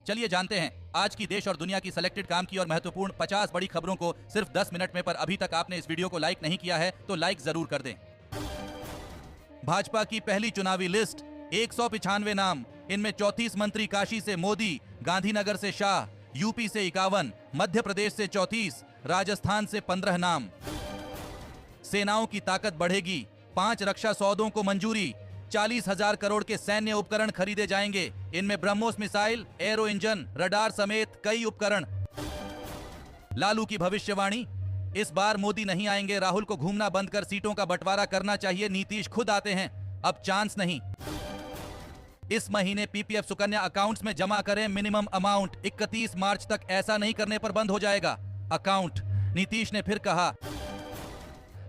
चलिए जानते हैं आज की देश और दुनिया की सिलेक्टेड काम की और महत्वपूर्ण 50 बड़ी खबरों को सिर्फ 10 मिनट में। पर अभी तक आपने इस वीडियो को लाइक नहीं किया है तो लाइक जरूर कर दें। भाजपा की पहली चुनावी लिस्ट 195 नाम, इनमें 34 मंत्री काशी से मोदी, गांधीनगर से शाह, यूपी से 51, मध्य प्रदेश से 34, राजस्थान से 15 नाम। सेनाओं की ताकत बढ़ेगी, 5 रक्षा सौदों को मंजूरी, 40,000 करोड़ के सैन्य उपकरण खरीदे जाएंगे। इनमें BrahMos missile, arrow engine, radar समेत कई उपकरण। लालू की भविष्यवाणी, इस बार मोदी नहीं आएंगे, राहुल को घूमना बंद कर सीटों का बंटवारा करना चाहिए, नीतीश खुद आते हैं, अब चांस नहीं। इस महीने पीपीएफ सुकन्या अकाउंट्स में जमा करें मिनिमम अमाउंट, 31 मार्च तक ऐसा नहीं करने पर बंद हो जाएगा अकाउंट। नीतीश ने फिर कहा,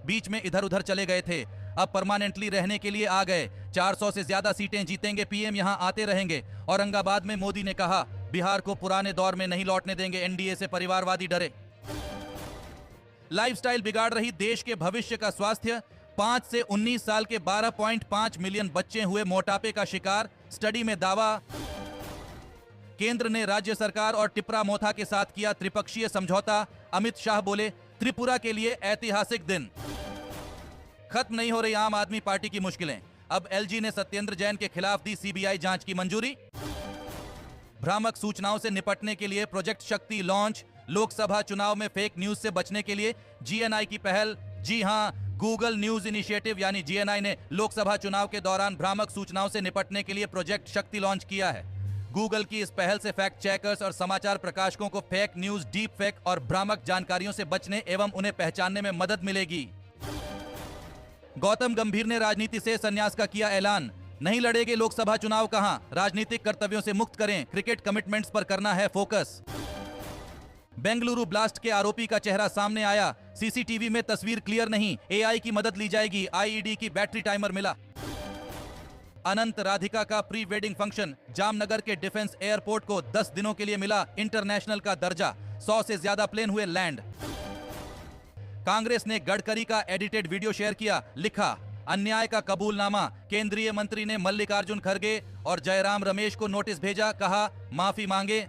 बीच में इधर उधर चले गए थे, अब परमानेंटली रहने के लिए आ गए, 400 से ज्यादा सीटें जीतेंगे, पीएम यहां आते रहेंगे। औरंगाबाद में मोदी ने कहा, बिहार को पुराने दौर में नहीं लौटने देंगे, एनडीए से परिवारवादी डरे। लाइफस्टाइल बिगाड़ रही देश के भविष्य का स्वास्थ्य, 5 से 19 साल के 12.5 मिलियन बच्चे हुए मोटापे का शिकार, स्टडी में दावा। केंद्र ने राज्य सरकार और टिपरा मोथा के साथ किया त्रिपक्षीय समझौता, अमित शाह बोले त्रिपुरा के लिए ऐतिहासिक दिन। खत्म नहीं हो रही आम आदमी पार्टी की मुश्किलें, अब एलजी ने सत्येंद्र जैन के खिलाफ दी सीबीआई जांच की मंजूरी। भ्रामक सूचनाओं से निपटने के लिए प्रोजेक्ट शक्ति लॉन्च, लोकसभा चुनाव में फेक न्यूज से बचने के लिए जीएनआई की पहल। जी हां, गूगल न्यूज इनिशिएटिव यानी जीएनआई ने लोकसभा चुनाव के दौरान भ्रामक सूचनाओं से निपटने के लिए प्रोजेक्ट शक्ति लॉन्च किया है। गूगल की इस पहल से फैक्ट चेकर्स और समाचार प्रकाशकों को फेक न्यूज, डीप फेक और भ्रामक जानकारियों से बचने एवं उन्हें पहचानने में मदद मिलेगी। गौतम गंभीर ने राजनीति से संन्यास का किया ऐलान, नहीं लड़ेंगे लोकसभा चुनाव कहां, राजनीतिक कर्तव्यों से मुक्त करें, क्रिकेट कमिटमेंट्स पर करना है फोकस। बेंगलुरु ब्लास्ट के आरोपी का चेहरा सामने आया, सीसीटीवी में तस्वीर क्लियर नहीं, एआई की मदद ली जाएगी, आईईडी की बैटरी टाइमर मिला। अनंत राधिका का प्री वेडिंग फंक्शन, जामनगर के डिफेंस एयरपोर्ट को 10 दिनों के लिए मिला इंटरनेशनल का दर्जा, 100 से ज्यादा प्लेन हुए लैंड। कांग्रेस ने गडकरी का एडिटेड वीडियो शेयर किया, लिखा अन्याय का कबूलनामा, केंद्रीय मंत्री ने मल्लिकार्जुन खड़गे और जयराम रमेश को नोटिस भेजा, कहा माफी मांगे।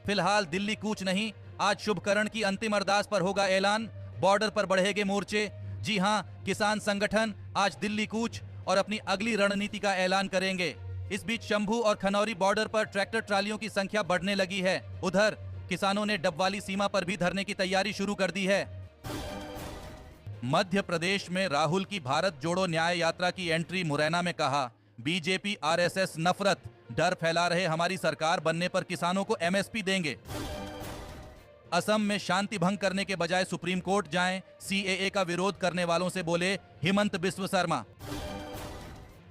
फिलहाल दिल्ली कूच नहीं, आज शुभकरण की अंतिम अरदास पर होगा ऐलान, बॉर्डर पर बढ़ेंगे मोर्चे। जी हां, किसान संगठन आज दिल्ली कूच और अपनी अगली रणनीति का ऐलान करेंगे। इस बीच शंभू और खनौरी बॉर्डर पर ट्रैक्टर ट्रालियों की संख्या बढ़ने लगी है, उधर किसानों ने डबवाली सीमा पर भी धरने की तैयारी शुरू कर दी है। मध्य प्रदेश में राहुल की भारत जोड़ो न्याय यात्रा की एंट्री, मुरैना में कहा बीजेपी आरएसएस नफरत, डर फैला रहे, हमारी सरकार बनने पर किसानों को एमएसपी देंगे। असम में शांति भंग करने के बजाय सुप्रीम कोर्ट जाएं, सीएए का विरोध करने वालों से बोले हिमंत बिस्व शर्मा।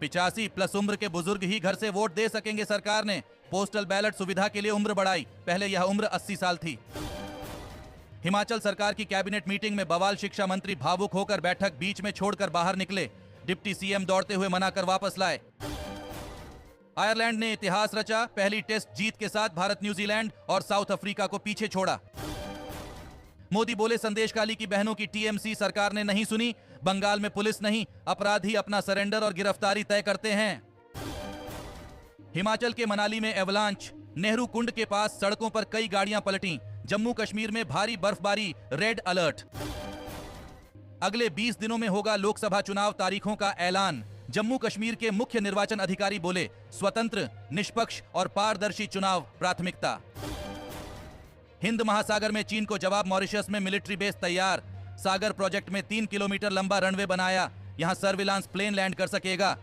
85+ उम्र के बुजुर्ग ही घर से वोट दे सकेंगे, सरकार ने पोस्टल बैलेट सुविधा के लिए उम्र बढ़ाई, पहले यह उम्र 80 साल थी। हिमाचल सरकार की कैबिनेट मीटिंग में बवाल, शिक्षा मंत्री भावुक होकर बैठक बीच में छोड़कर बाहर निकले, डिप्टी सीएम दौड़ते हुए मनाकर वापस लाए। आयरलैंड ने इतिहास रचा, पहली टेस्ट जीत के साथ भारत न्यूजीलैंड और साउथ अफ्रीका को पीछे छोड़ा। मोदी बोले संदेशखाली की बहनों की टीएमसी सरकार ने नहीं सुनी, बंगाल में पुलिस नहीं, अपराधी अपना सरेंडर और गिरफ्तारी तय करते हैं। हिमाचल के मनाली में एवलांच, नेहरू कुंड के पास सड़कों पर कई गाड़ियां पलटी, जम्मू कश्मीर में भारी बर्फबारी, रेड अलर्ट। अगले 20 दिनों में होगा लोकसभा चुनाव, तारीखों का ऐलान। जम्मू कश्मीर के मुख्य निर्वाचन अधिकारी बोले स्वतंत्र, निष्पक्ष और पारदर्शी चुनाव प्राथमिकता। हिंद महासागर में चीन को जवाब, मॉरिशस में मिलिट्री बेस तैयार, सागर प्रोजेक्ट में 3 किलोमीटर लंबा रनवे बनाया, यहां सर्विलांस प्लेन लैंड कर सकेगा।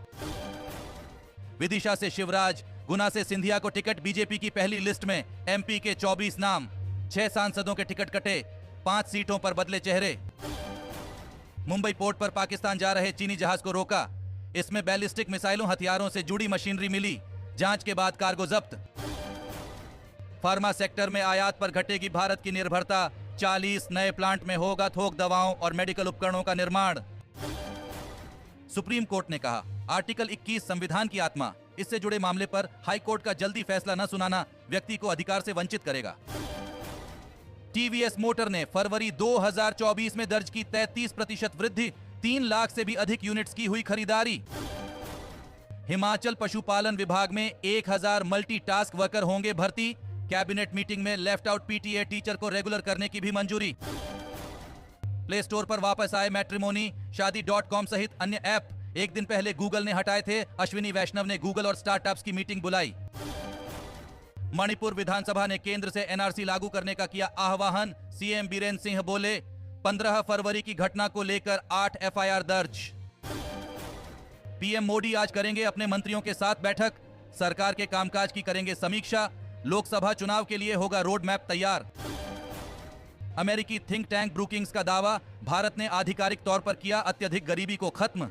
विदिशा से शिवराज, गुना से सिंधिया को टिकट, बीजेपी की पहली लिस्ट में एमपी के 24 नाम, 6 सांसदों के टिकट कटे, 5 सीटों पर बदले चेहरे। मुंबई पोर्ट पर पाकिस्तान जा रहे चीनी जहाज को रोका, इसमें बैलिस्टिक मिसाइलों हथियारों से जुड़ी मशीनरी मिली, जांच के बाद कार्गो जब्त। फार्मा सेक्टर में आयात पर घटेगी भारत की निर्भरता, 40 नए प्लांट में होगा थोक दवाओं और मेडिकल उपकरणों का निर्माण। सुप्रीम कोर्ट ने कहा आर्टिकल 21 संविधान की आत्मा, इससे जुड़े मामले पर हाई कोर्ट का जल्दी फैसला न सुनाना व्यक्ति को अधिकार से वंचित करेगा। टीवीएस मोटर ने फरवरी 2024 में दर्ज की 33% वृद्धि, 3 लाख से भी अधिक यूनिट्स की हुई खरीदारी। हिमाचल पशुपालन विभाग में 1000 मल्टीटास्क वर्कर होंगे भर्ती। कैबिनेट मीटिंग में लेफ्ट आउट पीटीए टीचर को रेगुलर करने की भी मंजूरी। प्ले स्टोर पर वापस आए मैट्रिमोनी, शादी.com सहित अन्य ऐप। एक दिन पहले गूगल ने हटाए थे। अश्विनी वैष्णव ने गूगल और स्टार्टअप्स की मीटिंग बुलाई। मणिपुर विधानसभा ने केंद्र से एनआरसी लागू करने का किया आह्वान। सीएम बीरेंद्र सिंह बोले, 15 फरवरी की घटना को लेकर 8 एफआईआर दर्ज। पीएम मोदी आज करेंगे अपने मंत्रियों के साथ बैठक। सरकार के कामकाज की करेंगे समीक्षा। लोकसभा चुनाव के लिए होगा रोड मैप तैयार। अमेरिकी थिंक टैंक ब्रूकिंग्स का दावा, भारत ने आधिकारिक तौर पर किया अत्यधिक गरीबी को खत्म।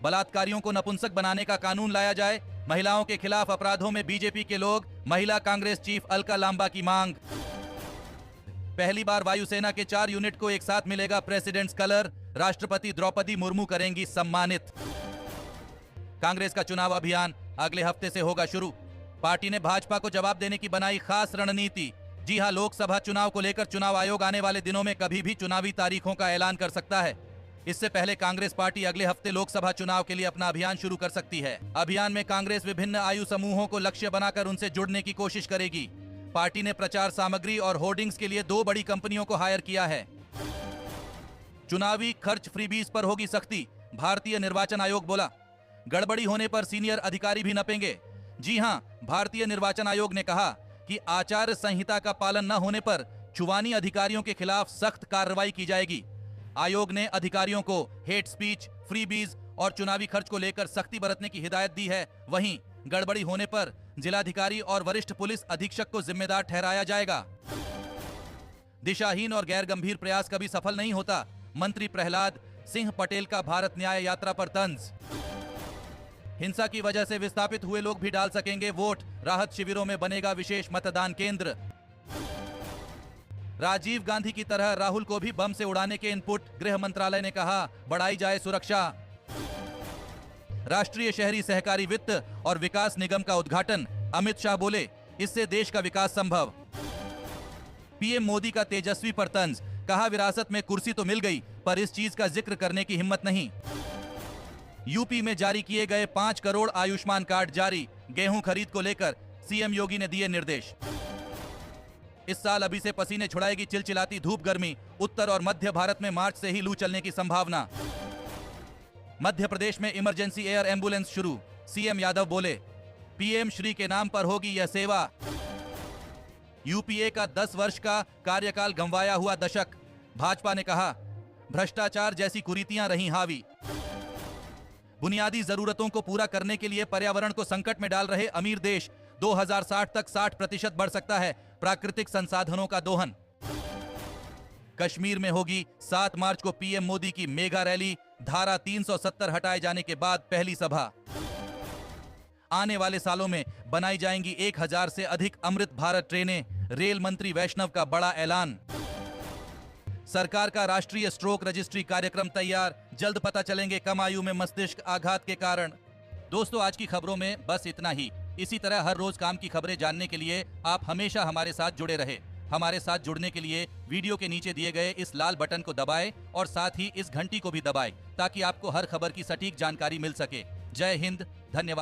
बलात्कारियों को नपुंसक बनाने का कानून लाया जाए। महिलाओं के खिलाफ अपराधों में बीजेपी के लोग, महिला कांग्रेस चीफ अलका लांबा की मांग। पहली बार वायुसेना के 4 यूनिट को एक साथ मिलेगा प्रेसिडेंट्स कलर। राष्ट्रपति द्रौपदी मुर्मू करेंगी सम्मानित। कांग्रेस का चुनाव अभियान अगले हफ्ते से होगा शुरू। पार्टी ने भाजपा को जवाब देने की बनाई खास रणनीति। जी हां, लोकसभा चुनाव को लेकर चुनाव आयोग आने वाले दिनों में कभी भी चुनावी तारीखों का ऐलान कर सकता है। इससे पहले कांग्रेस पार्टी अगले हफ्ते लोकसभा चुनाव के लिए अपना अभियान शुरू कर सकती है। अभियान में कांग्रेस विभिन्न आयु समूहों को लक्ष्य बनाकर उनसे जुड़ने की कोशिश करेगी। पार्टी ने प्रचार सामग्री और होर्डिंग्स के लिए 2 बड़ी कंपनियों को हायर किया है। चुनावी खर्च फ्रीबीज पर होगी सख्ती, भारतीय निर्वाचन आयोग बोला। गड़बड़ी होने पर सीनियर अधिकारी भी नपेंगे। जी हां, भारतीय निर्वाचन आयोग ने कहा कि आचार संहिता का पालन न होने पर छुवानी अधिकारियों के खिलाफ सख्त कार्रवाई की जाएगी। आयोग ने अधिकारियों को हेट स्पीच, फ्रीबीज और चुनावी खर्च को लेकर सख्ती बरतने की हिदायत दी है। वहीं गड़बड़ी होने पर जिलाधिकारी और वरिष्ठ पुलिस अधीक्षक को जिम्मेदार ठहराया जाएगा। दिशाहीन और गैर गंभीर प्रयास कभी सफल नहीं होता। मंत्री प्रहलाद सिंह पटेल का भारत न्याय यात्रा पर तंज। हिंसा की वजह से विस्थापित हुए लोग भी डाल सकेंगे वोट। राहत शिविरों में बनेगा विशेष मतदान केंद्र। राजीव गांधी की तरह राहुल को भी बम से उड़ाने के इनपुट, गृह मंत्रालय ने कहा बढ़ाई जाए सुरक्षा। राष्ट्रीय शहरी सहकारी वित्त और विकास निगम का उद्घाटन, अमित शाह बोले इससे देश का विकास संभव। पीएम मोदी का तेजस्वी पर तंज, कहा विरासत में कुर्सी तो मिल गई पर इस चीज का जिक्र करने की हिम्मत नहीं। यूपी में जारी किए गए 5 करोड़ आयुष्मान कार्ड जारी। गेहूं खरीद को लेकर सीएम योगी ने दिए निर्देश। इस साल अभी से पसीने छुड़ाएगी चिलचिलाती धूप गर्मी। उत्तर और मध्य भारत में मार्च से ही लू चलने की संभावना। मध्य प्रदेश में इमरजेंसी एयर एम्बुलेंस शुरू। सीएम यादव बोले पीएम श्री के नाम पर होगी यह सेवा। यूपीए का 10 वर्ष का कार्यकाल गंवाया हुआ दशक। भाजपा ने कहा भ्रष्टाचार जैसी कुरीतियां रही हावी। बुनियादी जरूरतों को पूरा करने के लिए पर्यावरण को संकट में डाल रहे अमीर देश। 2060 तक 60% बढ़ सकता है प्राकृतिक संसाधनों का दोहन। कश्मीर में होगी 7 मार्च को पीएम मोदी की मेगा रैली। धारा 370 हटाए जाने के बाद पहली सभा। आने वाले सालों में बनाई जाएंगी 1000 से अधिक अमृत भारत ट्रेनें। रेल मंत्री वैष्णव का बड़ा ऐलान। सरकार का राष्ट्रीय स्ट्रोक रजिस्ट्री कार्यक्रम तैयार। जल्द पता चलेंगे कम आयु में मस्तिष्क आघात के कारण। दोस्तों, आज की खबरों में बस इतना ही। इसी तरह हर रोज काम की खबरें जानने के लिए आप हमेशा हमारे साथ जुड़े रहे। हमारे साथ जुड़ने के लिए वीडियो के नीचे दिए गए इस लाल बटन को दबाएं और साथ ही इस घंटी को भी दबाएं ताकि आपको हर खबर की सटीक जानकारी मिल सके। जय हिंद, धन्यवाद।